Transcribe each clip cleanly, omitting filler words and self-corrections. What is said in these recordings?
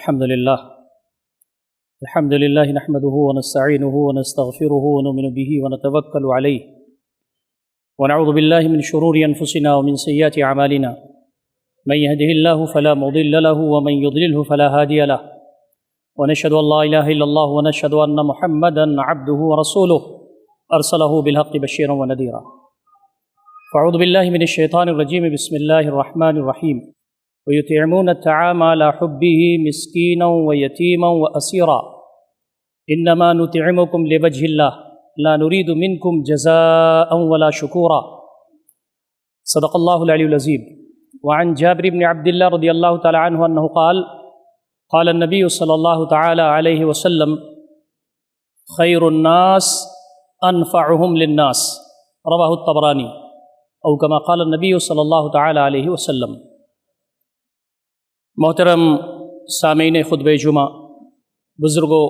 الحمد لله نحمده ونستعينه ونستغفره ونؤمن به ونتوكل عليه ونعوذ بالله من شرور أنفسنا ومن سيئات أعمالنا من يهده الله فلا مضل له ومن يضلله فلا هادي له ونشهد أن لا إله إلا الله ونشهد أن محمدا عبده ورسوله أرسله بالحق بشيرا ونذيرا فأعوذ بالله من الشيطان الرجيم بسم الله الرحمن الرحيم ويطعمون الطعام على حبه مسكينا ويتيما وأسيرا إنما نطعمكم لوجه الله لا نريد منكم جزاء ولا شكورا صدق الله العلي العظيم وعن جابر بن عبد الله رضي الله تعالى عنه أنه قال النبي صلى الله تعالى عليه وسلم خير الناس أنفعهم للناس رواه الطبراني أو كما قال النبي صلى الله تعالى عليه وسلم۔ محترم سامعین خطبہ جمعہ، بزرگوں،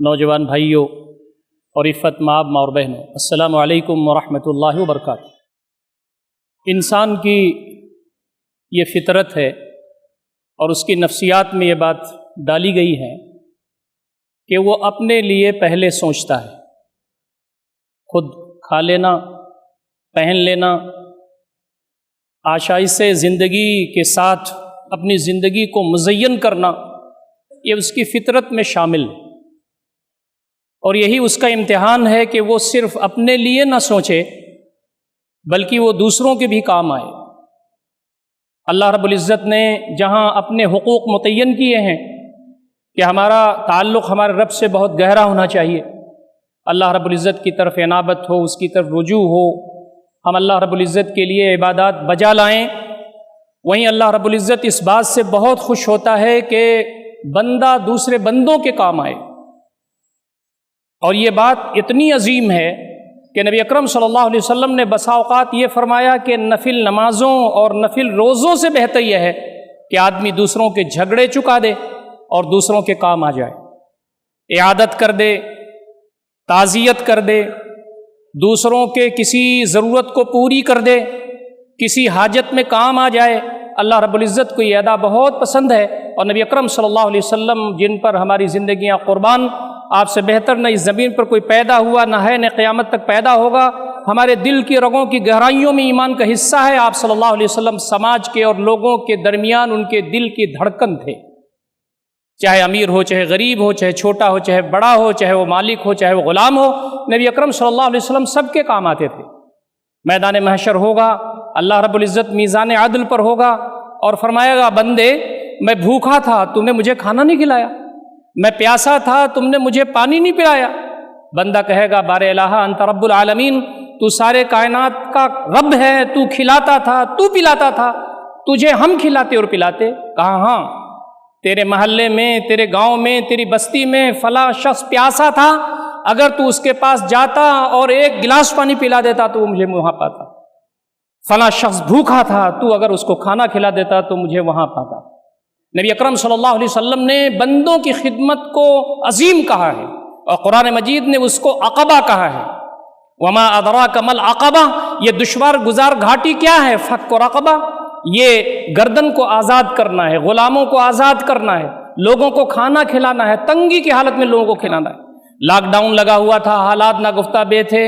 نوجوان بھائیوں اور عفت مآب ماں اور بہنوں، السلام علیکم ورحمۃ اللہ وبرکاتہ۔ انسان کی یہ فطرت ہے اور اس کی نفسیات میں یہ بات ڈالی گئی ہے کہ وہ اپنے لیے پہلے سوچتا ہے، خود کھا لینا، پہن لینا، آشائش سے زندگی کے ساتھ اپنی زندگی کو مزین کرنا، یہ اس کی فطرت میں شامل ہے، اور یہی اس کا امتحان ہے کہ وہ صرف اپنے لیے نہ سوچے بلکہ وہ دوسروں کے بھی کام آئے۔ اللہ رب العزت نے جہاں اپنے حقوق متعین کیے ہیں کہ ہمارا تعلق ہمارے رب سے بہت گہرا ہونا چاہیے، اللہ رب العزت کی طرف عنابت ہو، اس کی طرف رجوع ہو، ہم اللہ رب العزت کے لیے عبادات بجا لائیں، وہیں اللہ رب العزت اس بات سے بہت خوش ہوتا ہے کہ بندہ دوسرے بندوں کے کام آئے۔ اور یہ بات اتنی عظیم ہے کہ نبی اکرم صلی اللہ علیہ وسلم نے بسا اوقات یہ فرمایا کہ نفل نمازوں اور نفل روزوں سے بہتر یہ ہے کہ آدمی دوسروں کے جھگڑے چکا دے اور دوسروں کے کام آ جائے، اعادت کر دے، تعزیت کر دے، دوسروں کے کسی ضرورت کو پوری کر دے، کسی حاجت میں کام آ جائے۔ اللہ رب العزت کو یہ ادا بہت پسند ہے، اور نبی اکرم صلی اللہ علیہ وسلم جن پر ہماری زندگیاں قربان، آپ سے بہتر نہ اس زمین پر کوئی پیدا ہوا، نہ ہے، نہ قیامت تک پیدا ہوگا، ہمارے دل کی رگوں کی گہرائیوں میں ایمان کا حصہ ہے۔ آپ صلی اللہ علیہ وسلم سماج کے اور لوگوں کے درمیان ان کے دل کی دھڑکن تھے، چاہے امیر ہو، چاہے غریب ہو، چاہے چھوٹا ہو، چاہے بڑا ہو، چاہے وہ مالک ہو، چاہے وہ غلام ہو، نبی اکرم صلی اللہ علیہ وسلم سب کے کام آتے تھے۔ میدان محشر ہوگا، اللہ رب العزت میزان عدل پر ہوگا اور فرمائے گا، بندے میں بھوکا تھا، تم نے مجھے کھانا نہیں کھلایا، میں پیاسا تھا، تم نے مجھے پانی نہیں پلایا۔ بندہ کہے گا، بار الہ انت رب العالمین، تو سارے کائنات کا رب ہے، تو کھلاتا تھا، تو پلاتا تھا، تجھے ہم کھلاتے اور پلاتے؟ کہا ہاں، تیرے محلے میں، تیرے گاؤں میں، تیری بستی میں فلاں شخص پیاسا تھا، اگر تو اس کے پاس جاتا اور ایک گلاس پانی پلا دیتا تو وہ مجھے وہاں پاتا۔ فلاں شخص بھوکا تھا، تو اگر اس کو کھانا کھلا دیتا تو مجھے وہاں پاتا۔ نبی اکرم صلی اللہ علیہ وسلم نے بندوں کی خدمت کو عظیم کہا ہے، اور قرآن مجید نے اس کو عقبہ کہا ہے۔ وما ادراک ما العقبہ، یہ دشوار گزار گھاٹی کیا ہے؟ فک رقبہ، یہ گردن کو آزاد کرنا ہے، غلاموں کو آزاد کرنا ہے، لوگوں کو کھانا کھلانا ہے، تنگی کی حالت میں لوگوں کو کھلانا ہے۔ لاک ڈاؤن لگا ہوا تھا، حالات ناگفتہ بے تھے،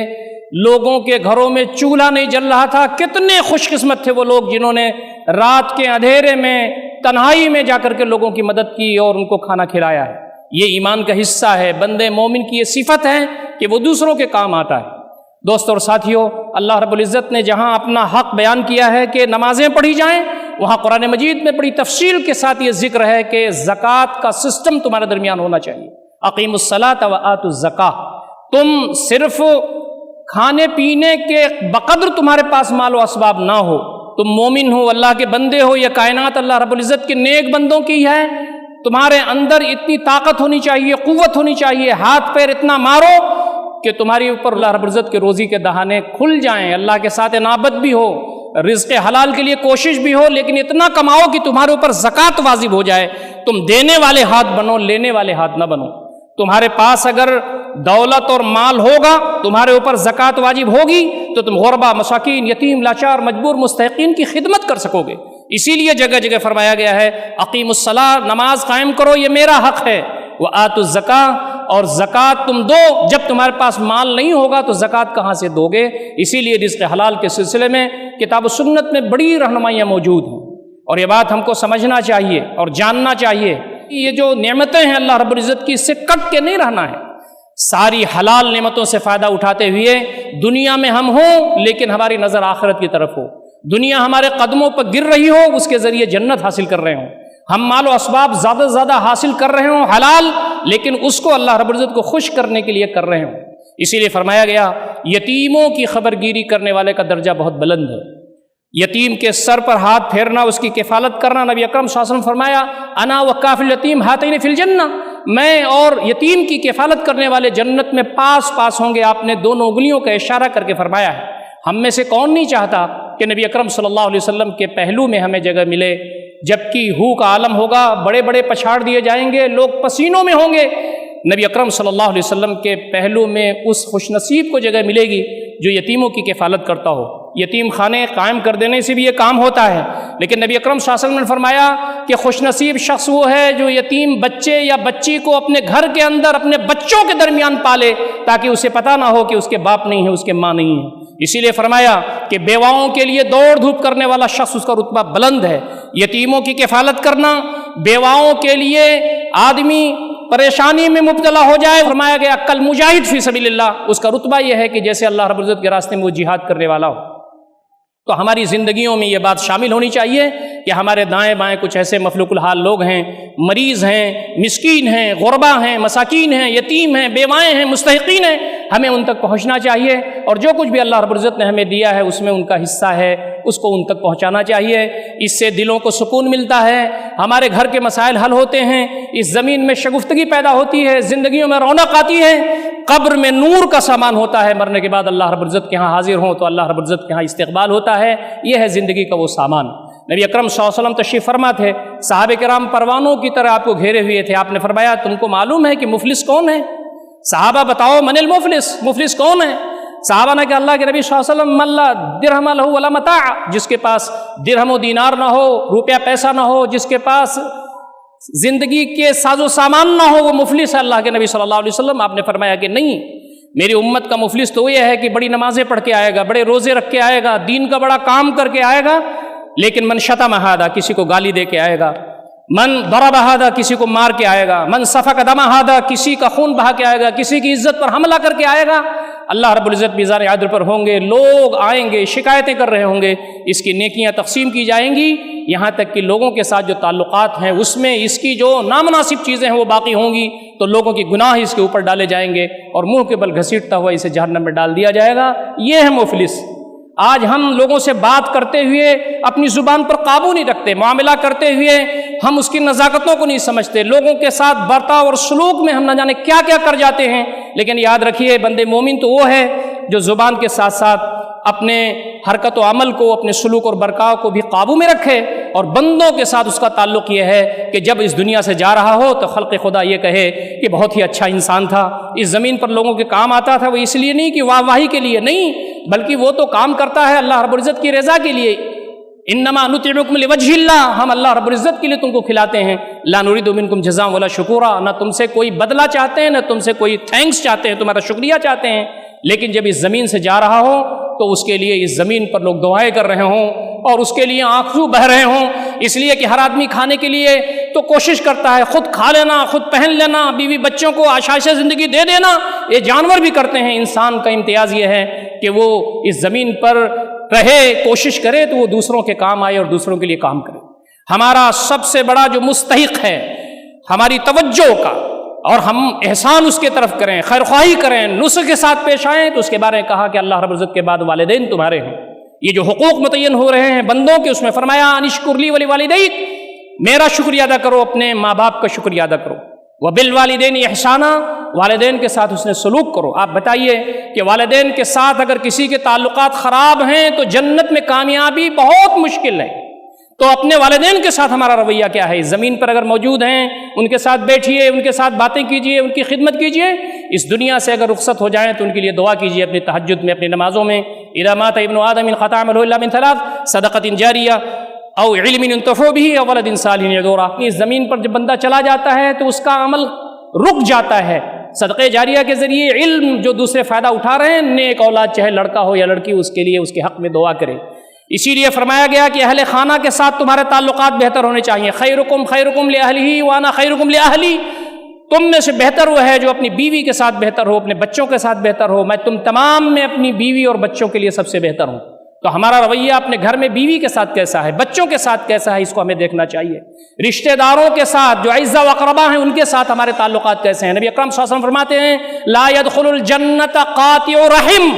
لوگوں کے گھروں میں چولہا نہیں جل رہا تھا، کتنے خوش قسمت تھے وہ لوگ جنہوں نے رات کے اندھیرے میں تنہائی میں جا کر کے لوگوں کی مدد کی اور ان کو کھانا کھلایا ہے۔ یہ ایمان کا حصہ ہے، بندے مومن کی یہ صفت ہے کہ وہ دوسروں کے کام آتا ہے۔ دوستو اور ساتھیوں، اللہ رب العزت نے جہاں اپنا حق بیان کیا ہے کہ نمازیں پڑھی جائیں، وہاں قرآن مجید میں بڑی تفصیل کے ساتھ یہ ذکر ہے کہ زکوٰۃ کا سسٹم تمہارے درمیان ہونا چاہیے۔ اقیموا الصلاۃ وآتوا الزکاۃ، تم صرف کھانے پینے کے بقدر تمہارے پاس مال و اسباب نہ ہو، تم مومن ہو، اللہ کے بندے ہو، یہ کائنات اللہ رب العزت کے نیک بندوں کی ہے، تمہارے اندر اتنی طاقت ہونی چاہیے، قوت ہونی چاہیے، ہاتھ پیر اتنا مارو کہ تمہاری اوپر اللہ رب العزت کے روزی کے دہانے کھل جائیں، اللہ کے ساتھ عنابت بھی ہو، رزق حلال کے لیے کوشش بھی ہو، لیکن اتنا کماؤ کہ تمہارے اوپر زکوٰۃ واجب ہو جائے، تم دینے والے ہاتھ بنو، لینے والے ہاتھ نہ بنو۔ تمہارے پاس اگر دولت اور مال ہوگا، تمہارے اوپر زکوٰۃ واجب ہوگی تو تم غربا، مساکین، یتیم، لاچار، مجبور، مستحقین کی خدمت کر سکو گے۔ اسی لیے جگہ جگہ فرمایا گیا ہے اقیم الصلاۃ، نماز قائم کرو، یہ میرا حق ہے، وآتوا الزکاۃ، اور زکوٰۃ تم دو، جب تمہارے پاس مال نہیں ہوگا تو زکوٰۃ کہاں سے دو گے؟ اسی لیے رزق حلال کے سلسلے میں کتاب و سنت میں بڑی رہنمائیاں موجود ہیں، اور یہ بات ہم کو سمجھنا چاہیے اور جاننا چاہیے، یہ جو نعمتیں ہیں اللہ رب العزت کی، اس سے کٹ کے نہیں رہنا ہے، ساری حلال نعمتوں سے فائدہ اٹھاتے ہوئے دنیا میں ہم ہوں لیکن ہماری نظر آخرت کی طرف ہو، دنیا ہمارے قدموں پر گر رہی ہو، اس کے ذریعے جنت حاصل کر رہے ہوں، ہم مال و اسباب زیادہ سے زیادہ حاصل کر رہے ہوں حلال، لیکن اس کو اللہ رب العزت کو خوش کرنے کے لیے کر رہے ہوں۔ اسی لیے فرمایا گیا یتیموں کی خبر گیری کرنے والے کا درجہ بہت بلند ہے، یتیم کے سر پر ہاتھ پھیرنا، اس کی کفالت کرنا، نبی اکرم صلی اللہ علیہ وسلم فرمایا انا وکافل یتیم ہاتین فی الجنہ، میں اور یتیم کی کفالت کرنے والے جنت میں پاس پاس ہوں گے۔ آپ نے دونوں انگلیوں کا اشارہ کر کے فرمایا ہے۔ ہم میں سے کون نہیں چاہتا کہ نبی اکرم صلی اللہ علیہ وسلم کے پہلو میں ہمیں جگہ ملے، جبکہ ہو کا عالم ہوگا، بڑے بڑے پچھاڑ دیے جائیں گے، لوگ پسینوں میں ہوں گے، نبی اکرم صلی اللہ علیہ وسلم کے پہلو میں اس خوش نصیب کو جگہ ملے گی جو یتیموں کی کفالت کرتا ہو۔ یتیم خانے قائم کر دینے سے بھی یہ کام ہوتا ہے، لیکن نبی اکرم صلی اللہ علیہ وسلم نے فرمایا کہ خوش نصیب شخص وہ ہے جو یتیم بچے یا بچی کو اپنے گھر کے اندر اپنے بچوں کے درمیان پالے، تاکہ اسے پتہ نہ ہو کہ اس کے باپ نہیں ہے، اس کے ماں نہیں ہے۔ اسی لیے فرمایا کہ بیواؤں کے لیے دوڑ دھوپ کرنے والا شخص، اس کا رتبہ بلند ہے۔ یتیموں کی کفالت کرنا، بیواؤں کے لیے آدمی پریشانی میں مبتلا ہو جائے، فرمایا گیا کل مجاہد فی سبیل اللہ، اس کا رتبہ یہ ہے کہ جیسے اللہ رب العزت کے راستے میں وہ جہاد کرنے والا ہو۔ تو ہماری زندگیوں میں یہ بات شامل ہونی چاہیے کہ ہمارے دائیں بائیں کچھ ایسے مفلوق الحال لوگ ہیں، مریض ہیں، مسکین ہیں، غربا ہیں، مساکین ہیں، یتیم ہیں، بیوائیں ہیں، مستحقین ہیں، ہمیں ان تک پہنچنا چاہیے، اور جو کچھ بھی اللہ رب العزت نے ہمیں دیا ہے اس میں ان کا حصہ ہے، اس کو ان تک پہنچانا چاہیے۔ اس سے دلوں کو سکون ملتا ہے، ہمارے گھر کے مسائل حل ہوتے ہیں، اس زمین میں شگفتگی پیدا ہوتی ہے، زندگیوں میں رونق آتی ہے، قبر میں نور کا سامان ہوتا ہے، مرنے کے بعد اللہ رب العزت کے ہاں حاضر ہوں تو اللہ رب العزت کے ہاں استقبال ہوتا ہے۔ یہ ہے زندگی کا وہ سامان۔ نبی اکرم صلی اللہ علیہ وسلم تشریف فرما تھے، صحابہ کرام پروانوں کی طرح آپ کو گھیرے ہوئے تھے۔ آپ نے فرمایا تم کو معلوم ہے کہ مفلس کون ہے؟ صحابہ بتاؤ من المفلس، مفلس کون ہے؟ صحابہ نے کہا اللہ کے نبی صلی اللہ علیہ وسلم من لا درہم لہ ولا متاع، جس کے پاس درہم و دینار نہ ہو، روپیہ پیسہ نہ ہو، جس کے پاس زندگی کے ساز و سامان نہ ہو، وہ مفلس ہے اللہ کے نبی صلی اللہ علیہ وسلم۔ آپ نے فرمایا کہ نہیں، میری امت کا مفلس تو یہ ہے کہ بڑی نمازیں پڑھ کے آئے گا، بڑے روزے رکھ کے آئے گا، دین کا بڑا کام کر کے آئے گا، لیکن من شتم ھذا، کسی کو گالی دے کے آئے گا، من ضرب ھذا، کسی کو مار کے آئے گا، من سفک دم ھذا، کسی کا خون بہا کے آئے گا، کسی کی عزت پر حملہ کر کے آئے گا، اللہ رب العزت میزان عدل پر ہوں گے، لوگ آئیں گے شکایتیں کر رہے ہوں گے، اس کی نیکیاں تقسیم کی جائیں گی، یہاں تک کہ لوگوں کے ساتھ جو تعلقات ہیں اس میں اس کی جو نامناسب چیزیں ہیں وہ باقی ہوں گی، تو لوگوں کی گناہ اس کے اوپر ڈالے جائیں گے اور منہ کے بل گھسیٹتا ہوا اسے جہنم میں ڈال دیا جائے گا۔ یہ ہے مفلس۔ آج ہم لوگوں سے بات کرتے ہوئے اپنی زبان پر قابو نہیں رکھتے، معاملہ کرتے ہوئے ہم اس کی نزاکتوں کو نہیں سمجھتے، لوگوں کے ساتھ برتاؤ اور سلوک میں ہم نہ جانے کیا کیا کر جاتے ہیں۔ لیکن یاد رکھیے بندے مومن تو وہ ہے جو زبان کے ساتھ ساتھ اپنے حرکت و عمل کو، اپنے سلوک اور برتاؤ کو بھی قابو میں رکھے، اور بندوں کے ساتھ اس کا تعلق یہ ہے کہ جب اس دنیا سے جا رہا ہو تو خلق خدا یہ کہے کہ بہت ہی اچھا انسان تھا، اس زمین پر لوگوں کے کام آتا تھا، وہ اس لیے نہیں کہ واہ واہی کے لیے نہیں، بلکہ وہ تو کام کرتا ہے اللہ رب العزت کی رضا کے لیے۔ انما نطعمکم لوجہ اللہ، ہم اللہ رب العزت کے لیے تم کو کھلاتے ہیں، لا نرید منکم جزاء ولا شکورا، نہ تم سے کوئی بدلہ چاہتے ہیں، نہ تم سے کوئی تھینکس چاہتے ہیں، تمہارا شکریہ چاہتے ہیں۔ لیکن جب اس زمین سے جا رہا ہو تو اس کے لیے اس زمین پر لوگ دعائیں کر رہے ہوں اور اس کے لیے آنسو بہہ رہے ہوں، اس لیے کہ ہر آدمی کھانے کے لیے تو کوشش کرتا ہے، خود کھا لینا، خود پہن لینا، بیوی بچوں کو آشائش زندگی دے دینا، یہ جانور بھی کرتے ہیں۔ انسان کا امتیاز یہ ہے کہ وہ اس زمین پر رہے، کوشش کرے تو وہ دوسروں کے کام آئے اور دوسروں کے لیے کام کرے۔ ہمارا سب سے بڑا جو مستحق ہے ہماری توجہ کا، اور ہم احسان اس کے طرف کریں، خیر خواہی کریں، نصح کے ساتھ پیش آئیں، تو اس کے بارے میں کہا کہ اللہ رب العزت کے بعد والدین تمہارے ہیں۔ یہ جو حقوق متعین ہو رہے ہیں بندوں کے، اس میں فرمایا انشکر لی ولوالدیک، میرا شکریہ ادا کرو، اپنے ماں باپ کا شکریہ ادا کرو، وبالوالدین احسانا، والدین کے ساتھ اس نے سلوک کرو۔ آپ بتائیے کہ والدین کے ساتھ اگر کسی کے تعلقات خراب ہیں تو جنت میں کامیابی بہت مشکل ہے۔ تو اپنے والدین کے ساتھ ہمارا رویہ کیا ہے؟ اس زمین پر اگر موجود ہیں ان کے ساتھ بیٹھیے، ان کے ساتھ باتیں کیجیے، ان کی خدمت کیجیے۔ اس دنیا سے اگر رخصت ہو جائیں تو ان کے لیے دعا کیجیے، اپنے تہجد میں، اپنی نمازوں میں، اذا مات ابن آدم انقطع عملہ الا من ثلاث، صدقۃ جاریہ، او علم ينتفع به او ولد صالح يدعو له۔ اس زمین پر جب بندہ چلا جاتا ہے تو اس کا عمل رک جاتا ہے، صدقہ جاریہ کے ذریعے علم جو دوسرے فائدہ اٹھا رہے ہیں، نیک اولاد چاہے لڑکا ہو یا لڑکی، اس کے لیے اس کے حق میں دعا کرے۔ اسی لیے فرمایا گیا کہ اہل خانہ کے ساتھ تمہارے تعلقات بہتر ہونے چاہیے۔ خیرکم خیرکم لأہلہ وانا خیرکم لأہلی، تم میں سے بہتر وہ ہے جو اپنی بیوی کے ساتھ بہتر ہو، اپنے بچوں کے ساتھ بہتر ہو، میں تم تمام میں اپنی بیوی اور بچوں کے لیے سب سے بہتر ہوں۔ تو ہمارا رویہ اپنے گھر میں بیوی کے ساتھ کیسا ہے، بچوں کے ساتھ کیسا ہے، اس کو ہمیں دیکھنا چاہیے۔ رشتہ داروں کے ساتھ جو اعزا و اقربا ہیں ان کے ساتھ ہمارے تعلقات کیسے ہیں۔ نبی اکرم صلی اللہ علیہ وسلم فرماتے ہیں لا يدخل الجنت قاطع رحم،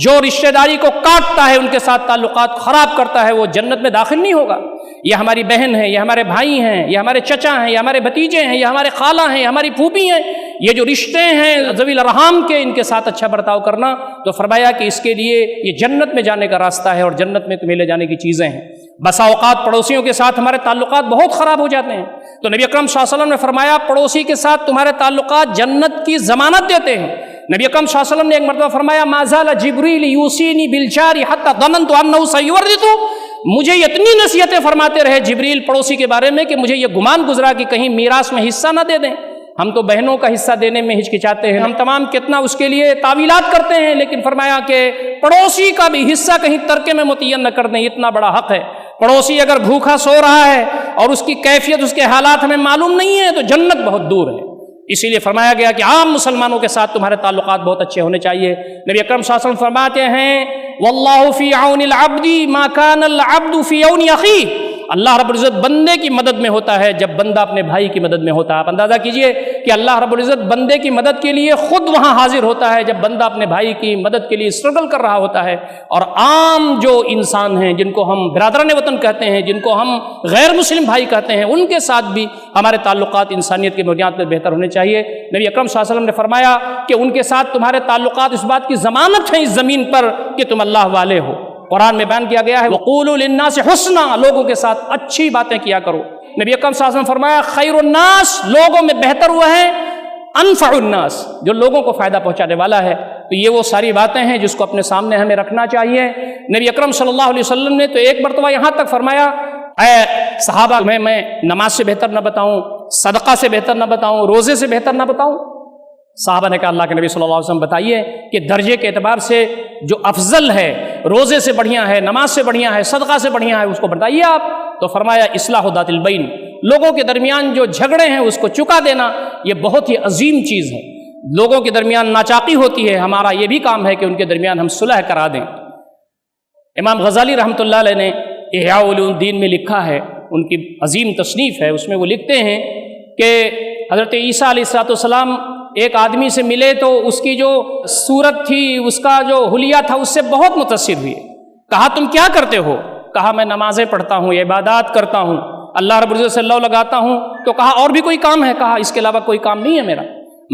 جو رشتہ داری کو کاٹتا ہے، ان کے ساتھ تعلقات خراب کرتا ہے، وہ جنت میں داخل نہیں ہوگا۔ یہ ہماری بہن ہے، یہ ہمارے بھائی ہیں، یہ ہمارے چچا ہیں، یہ ہمارے بھتیجے ہیں، یہ ہمارے خالہ ہیں، یہ ہماری پھوپھی ہیں، یہ جو رشتے ہیں ذوی الارحام کے، ان کے ساتھ اچھا برتاؤ کرنا۔ تو فرمایا کہ اس کے لیے یہ جنت میں جانے کا راستہ ہے اور جنت میں تمہیں لے جانے کی چیزیں ہیں۔ بسا اوقات پڑوسیوں کے ساتھ ہمارے تعلقات بہت خراب ہو جاتے ہیں، تو نبی اکرم صلی اللہ علیہ وسلم نے فرمایا پڑوسی کے ساتھ تمہارے تعلقات جنت کی ضمانت دیتے ہیں۔ نبی اکرم صلی اللہ علیہ وسلم نے ایک مرتبہ فرمایا ما زال جبریل یوصینی بالجار حتی ظننت انہ سیورث، مجھے اتنی نصیحتیں فرماتے رہے جبریل پڑوسی کے بارے میں کہ مجھے یہ گمان گزرا کہ کہیں میراث میں حصہ نہ دے دیں۔ ہم تو بہنوں کا حصہ دینے میں ہچکچاتے ہیں، ہم تمام کتنا اس کے لیے تعویلات کرتے ہیں، لیکن فرمایا کہ پڑوسی کا بھی حصہ کہیں ترکے میں متعین نہ کر دیں، اتنا بڑا حق ہے۔ پڑوسی اگر بھوکا سو رہا ہے اور اس کی کیفیت، اس کے حالات ہمیں معلوم نہیں ہے، تو جنت بہت دور ہے۔ اسی لیے فرمایا گیا کہ عام مسلمانوں کے ساتھ تمہارے تعلقات بہت اچھے ہونے چاہیے۔ نبی اکرم صلی اللہ علیہ وسلم فرماتے ہیں واللہ فی عون العبد ما کان العبد فی عون اخیہ، اللہ رب العزت بندے کی مدد میں ہوتا ہے جب بندہ اپنے بھائی کی مدد میں ہوتا ہے۔ آپ اندازہ کیجئے کہ اللہ رب العزت بندے کی مدد کے لیے خود وہاں حاضر ہوتا ہے جب بندہ اپنے بھائی کی مدد کے لیے اسٹرگل کر رہا ہوتا ہے۔ اور عام جو انسان ہیں جن کو ہم برادران وطن کہتے ہیں، جن کو ہم غیر مسلم بھائی کہتے ہیں، ان کے ساتھ بھی ہمارے تعلقات انسانیت کی بنیاد پر بہتر ہونے چاہیے۔ نبی اکرم صلی اللہ علیہ وسلم نے فرمایا کہ ان کے ساتھ تمہارے تعلقات اس بات کی ضمانت ہے اس زمین پر کہ تم اللہ والے ہو۔ قرآن میں بیان کیا گیا ہے وَقُولُوا لِلنَّاسِ حُسْنًا، لوگوں کے ساتھ اچھی باتیں کیا کرو۔ نبی اکرم صلی اللہ علیہ وسلم فرمایا خیر الناس، لوگوں میں بہتر وہ ہے انفع الناس، جو لوگوں کو فائدہ پہنچانے والا ہے۔ تو یہ وہ ساری باتیں ہیں جس کو اپنے سامنے ہمیں رکھنا چاہیے۔ نبی اکرم صلی اللہ علیہ وسلم نے تو ایک مرتبہ یہاں تک فرمایا اے صحابہ میں نماز سے بہتر نہ بتاؤں، صدقہ سے بہتر نہ بتاؤں، روزے سے بہتر نہ بتاؤں؟ صحابہ نے کہا اللہ کے نبی صلی اللہ علیہ وسلم بتائیے کہ درجے کے اعتبار سے جو افضل ہے، روزے سے بڑھیا ہے، نماز سے بڑھیا ہے، صدقہ سے بڑھیا ہے، اس کو بتائیے آپ۔ تو فرمایا اصلاح ذات البین، لوگوں کے درمیان جو جھگڑے ہیں اس کو چکا دینا، یہ بہت ہی عظیم چیز ہے۔ لوگوں کے درمیان ناچاقی ہوتی ہے، ہمارا یہ بھی کام ہے کہ ان کے درمیان ہم صلح کرا دیں۔ امام غزالی رحمۃ اللہ علیہ نے احیاء علوم الدین میں لکھا ہے، ان کی عظیم تصنیف ہے، اس میں وہ لکھتے ہیں کہ حضرت عیسیٰ علیہ السلام ایک آدمی سے ملے تو اس کی جو صورت تھی، اس کا جو حلیہ تھا، اس سے بہت متاثر ہوئے۔ کہا تم کیا کرتے ہو؟ کہا میں نمازیں پڑھتا ہوں، عبادات کرتا ہوں، اللہ رب العزت سے اللہ لگاتا ہوں۔ تو کہا اور بھی کوئی کام ہے؟ کہا اس کے علاوہ کوئی کام نہیں ہے میرا،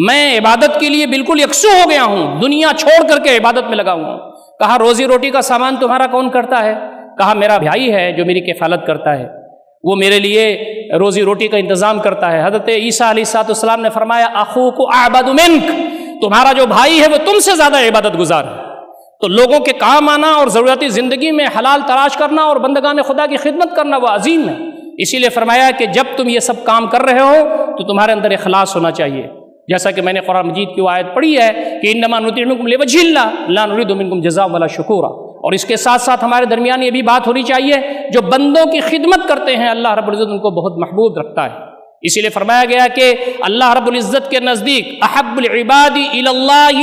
میں عبادت کے لیے بالکل یکسو ہو گیا ہوں، دنیا چھوڑ کر کے عبادت میں لگا ہوا ہوں۔ کہا روزی روٹی کا سامان تمہارا کون کرتا ہے؟ کہا میرا بھائی ہے جو میری کفالت کرتا ہے، وہ میرے لیے روزی روٹی کا انتظام کرتا ہے۔ حضرت عیسیٰ علیہ السلام نے فرمایا اخوک اعبد منک، تمہارا جو بھائی ہے وہ تم سے زیادہ عبادت گزار ہے۔ تو لوگوں کے کام آنا اور ضروریاتی زندگی میں حلال تلاش کرنا اور بندگان خدا کی خدمت کرنا وہ عظیم ہے۔ اسی لیے فرمایا کہ جب تم یہ سب کام کر رہے ہو تو تمہارے اندر اخلاص ہونا چاہیے، جیسا کہ میں نے قرآن مجید کی وہ آیت پڑھی ہے کہ انما نطعمکم لوجہ اللہ لا نريد منکم جزاء ولا شکورا۔ اور اس کے ساتھ ساتھ ہمارے درمیان یہ بھی بات ہونی چاہیے جو بندوں کی خدمت کرتے ہیں اللہ رب العزت ان کو بہت محبوب رکھتا ہے۔ اسی لیے فرمایا گیا کہ اللہ رب العزت کے نزدیک احب العباد الی اللہ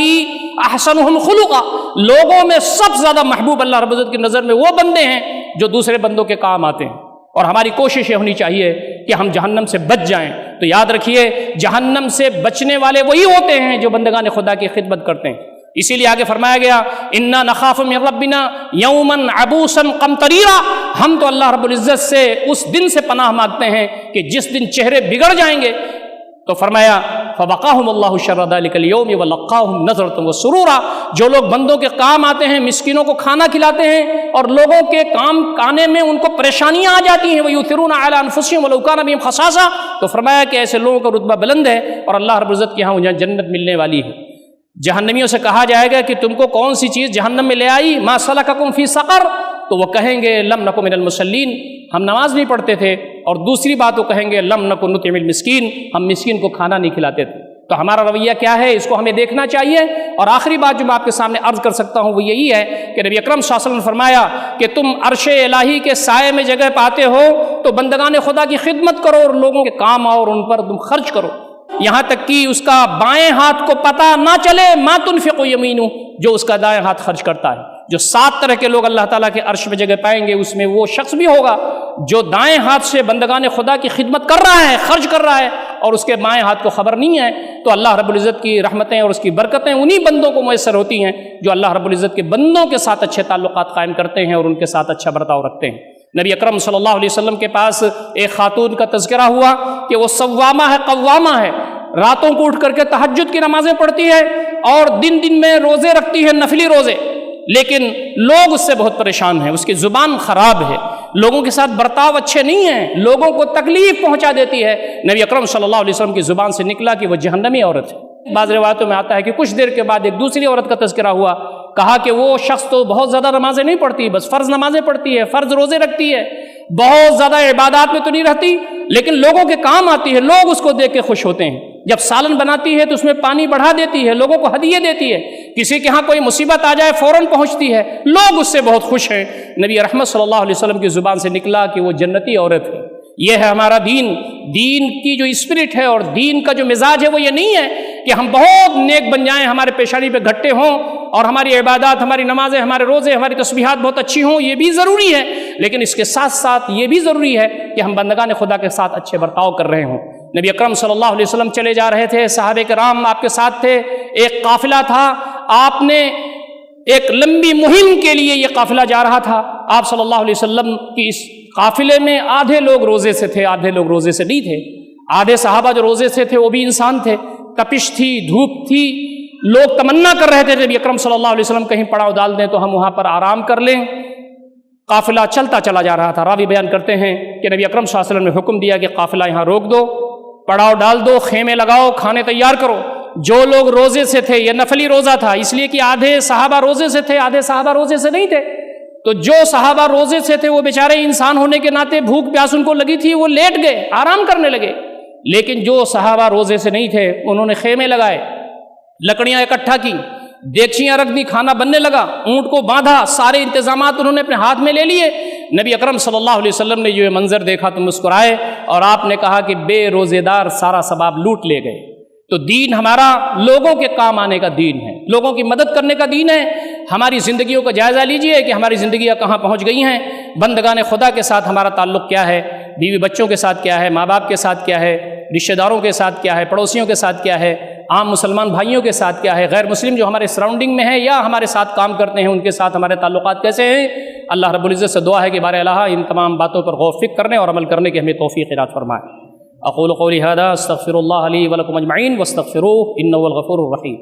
احسنہم خلقا، لوگوں میں سب سے زیادہ محبوب اللہ رب العزت کی نظر میں وہ بندے ہیں جو دوسرے بندوں کے کام آتے ہیں۔ اور ہماری کوشش یہ ہونی چاہیے کہ ہم جہنم سے بچ جائیں۔ تو یاد رکھیے جہنم سے بچنے والے وہی ہوتے ہیں جو بندگان خدا کی خدمت کرتے ہیں۔ اسی لیے آگے فرمایا گیا انا نخاف من ربنا یوما عبوسا قمطریرا، ہم تو اللہ رب العزت سے اس دن سے پناہ مانگتے ہیں کہ جس دن چہرے بگڑ جائیں گے۔ تو فرمایا فوقاہم اللہ شر ذلک اليوم ولقاہم نظرۃ وسرورا، جو لوگ بندوں کے کام آتے ہیں، مسکینوں کو کھانا کھلاتے ہیں اور لوگوں کے کام آنے میں ان کو پریشانیاں آ جاتی ہیں، ویؤثرون علی انفسہم ولو کان بہم خصاصہ، تو فرمایا کہ ایسے لوگوں کا رتبہ بلند ہے اور اللہ رب العزت کے ہاں انہیں جنت ملنے والی ہے۔ جہنمیوں سے کہا جائے گا کہ تم کو کون سی چیز جہنم میں لے آئی؟ ما سلککم فی سقر، تو وہ کہیں گے لم نکن من المصلین، ہم نماز نہیں پڑھتے تھے، اور دوسری بات وہ کہیں گے لم نکن نطعم المسکین، ہم مسکین کو کھانا نہیں کھلاتے تھے۔ تو ہمارا رویہ کیا ہے، اس کو ہمیں دیکھنا چاہیے۔ اور آخری بات جو میں آپ کے سامنے عرض کر سکتا ہوں وہ یہی ہے کہ نبی اکرم صلی اللہ علیہ وسلم نے فرمایا کہ تم عرش الہی کے سائے میں جگہ پاتے ہو تو بندگان خدا کی خدمت کرو اور لوگوں کے کام آؤ اور ان پر تم خرچ کرو، یہاں تک کہ اس کا بائیں ہاتھ کو پتہ نہ چلے ما تنفق یمینہ، جو اس کا دائیں ہاتھ خرچ کرتا ہے۔ جو 7 طرح کے لوگ اللہ تعالیٰ کے عرش میں جگہ پائیں گے، اس میں وہ شخص بھی ہوگا جو دائیں ہاتھ سے بندگان خدا کی خدمت کر رہا ہے، خرچ کر رہا ہے، اور اس کے بائیں ہاتھ کو خبر نہیں ہے۔ تو اللہ رب العزت کی رحمتیں اور اس کی برکتیں انہی بندوں کو میسر ہوتی ہیں جو اللہ رب العزت کے بندوں کے ساتھ اچھے تعلقات قائم کرتے ہیں اور ان کے ساتھ اچھا برتاؤ رکھتے ہیں۔ نبی اکرم صلی اللہ علیہ وسلم کے پاس ایک خاتون کا تذکرہ ہوا کہ وہ صوامہ ہے، قوامہ ہے، راتوں کو اٹھ کر کے تہجد کی نمازیں پڑھتی ہے اور دن میں روزے رکھتی ہے، نفلی روزے، لیکن لوگ اس سے بہت پریشان ہیں، اس کی زبان خراب ہے، لوگوں کے ساتھ برتاؤ اچھے نہیں ہیں، لوگوں کو تکلیف پہنچا دیتی ہے۔ نبی اکرم صلی اللہ علیہ وسلم کی زبان سے نکلا کہ وہ جہنمی عورت ہے۔ بعض روایتوں میں آتا ہے کہ کچھ دیر کے بعد ایک دوسری عورت کا تذکرہ ہوا، کہا کہ وہ شخص تو بہت زیادہ نمازیں نہیں پڑھتی، بس فرض نمازیں پڑھتی ہے، فرض روزے رکھتی ہے، بہت زیادہ عبادات میں تو نہیں رہتی، لیکن لوگوں کے کام آتی ہے، لوگ اس کو دیکھ کے خوش ہوتے ہیں۔ جب سالن بناتی ہے تو اس میں پانی بڑھا دیتی ہے، لوگوں کو ہدیے دیتی ہے، کسی کے ہاں کوئی مصیبت آ جائے فوراً پہنچتی ہے، لوگ اس سے بہت خوش ہیں۔ نبی رحمت صلی اللہ علیہ وسلم کی زبان سے نکلا کہ وہ جنتی عورت ہے۔ یہ ہے ہمارا دین، دین کی جو اسپرٹ ہے اور دین کا جو مزاج ہے وہ یہ نہیں ہے کہ ہم بہت نیک بن جائیں، ہمارے پیشانی پہ گھٹے ہوں اور ہماری عبادات، ہماری نمازیں، ہمارے روزے، ہماری تسبیحات بہت اچھی ہوں، یہ بھی ضروری ہے، لیکن اس کے ساتھ ساتھ یہ بھی ضروری ہے کہ ہم بندگان خدا کے ساتھ اچھے برتاؤ کر رہے ہوں۔ نبی اکرم صلی اللہ علیہ وسلم چلے جا رہے تھے، صحابہ کرام آپ کے ساتھ تھے، ایک قافلہ تھا، آپ نے ایک لمبی مہم کے لیے یہ قافلہ جا رہا تھا۔ آپ صلی اللہ علیہ وسلم کی اس قافلے میں آدھے لوگ روزے سے تھے، آدھے لوگ روزے سے نہیں تھے۔ آدھے صحابہ جو روزے سے تھے وہ بھی انسان تھے، تپش تھی، دھوپ تھی، لوگ تمنا کر رہے تھے نبی اکرم صلی اللہ علیہ وسلم کہیں پڑاؤ ڈال دیں تو ہم وہاں پر آرام کر لیں۔ قافلہ چلتا چلا جا رہا تھا۔ راوی بیان کرتے ہیں کہ نبی اکرم صلی اللہ علیہ وسلم نے حکم دیا کہ قافلہ یہاں روک دو، پڑاؤ ڈال دو، خیمے لگاؤ، کھانے تیار کرو۔ جو لوگ روزے سے تھے، یہ نفلی روزہ تھا اس لیے کہ آدھے صحابہ روزے سے تھے، آدھے صحابہ روزے سے نہیں تھے، تو جو صحابہ روزے سے تھے وہ بیچارے انسان ہونے کے ناطے بھوک پیاس ان کو لگی تھی، وہ لیٹ گئے، آرام کرنے لگے۔ لیکن جو صحابہ روزے سے نہیں تھے انہوں نے خیمے لگائے، لکڑیاں اکٹھا کی، دیگچیاں رکھ دی، کھانا بننے لگا، اونٹ کو باندھا، سارے انتظامات انہوں نے اپنے ہاتھ میں لے لیے۔ نبی اکرم صلی اللہ علیہ وسلم نے یہ منظر دیکھا تو مسکرائے اور آپ نے کہا کہ بے روزے دار سارا ثواب لوٹ لے گئے۔ تو دین ہمارا لوگوں کے کام آنے کا دین ہے، لوگوں کی مدد کرنے کا دین ہے۔ ہماری زندگیوں کا جائزہ لیجئے کہ ہماری زندگیاں کہاں پہنچ گئی ہیں، بندگان خدا کے ساتھ ہمارا تعلق کیا ہے، بیوی بچوں کے ساتھ کیا ہے، ماں باپ کے ساتھ کیا ہے، رشتہ داروں کے ساتھ کیا ہے، پڑوسیوں کے ساتھ کیا ہے، عام مسلمان بھائیوں کے ساتھ کیا ہے، غیر مسلم جو ہمارے سراؤنڈنگ میں ہیں یا ہمارے ساتھ کام کرتے ہیں ان کے ساتھ ہمارے تعلقات کیسے ہیں۔ اللہ رب العزت سے دعا ہے کہ بار الہ ان تمام باتوں پر غور و فکر کرنے اور عمل کرنے کی ہمیں توفیق عنایت فرمائے۔ اقول قولی ھذا استغفر اللہ لی ولکم اجمعین واستغفروہ انہ هو الغفور الرحیم۔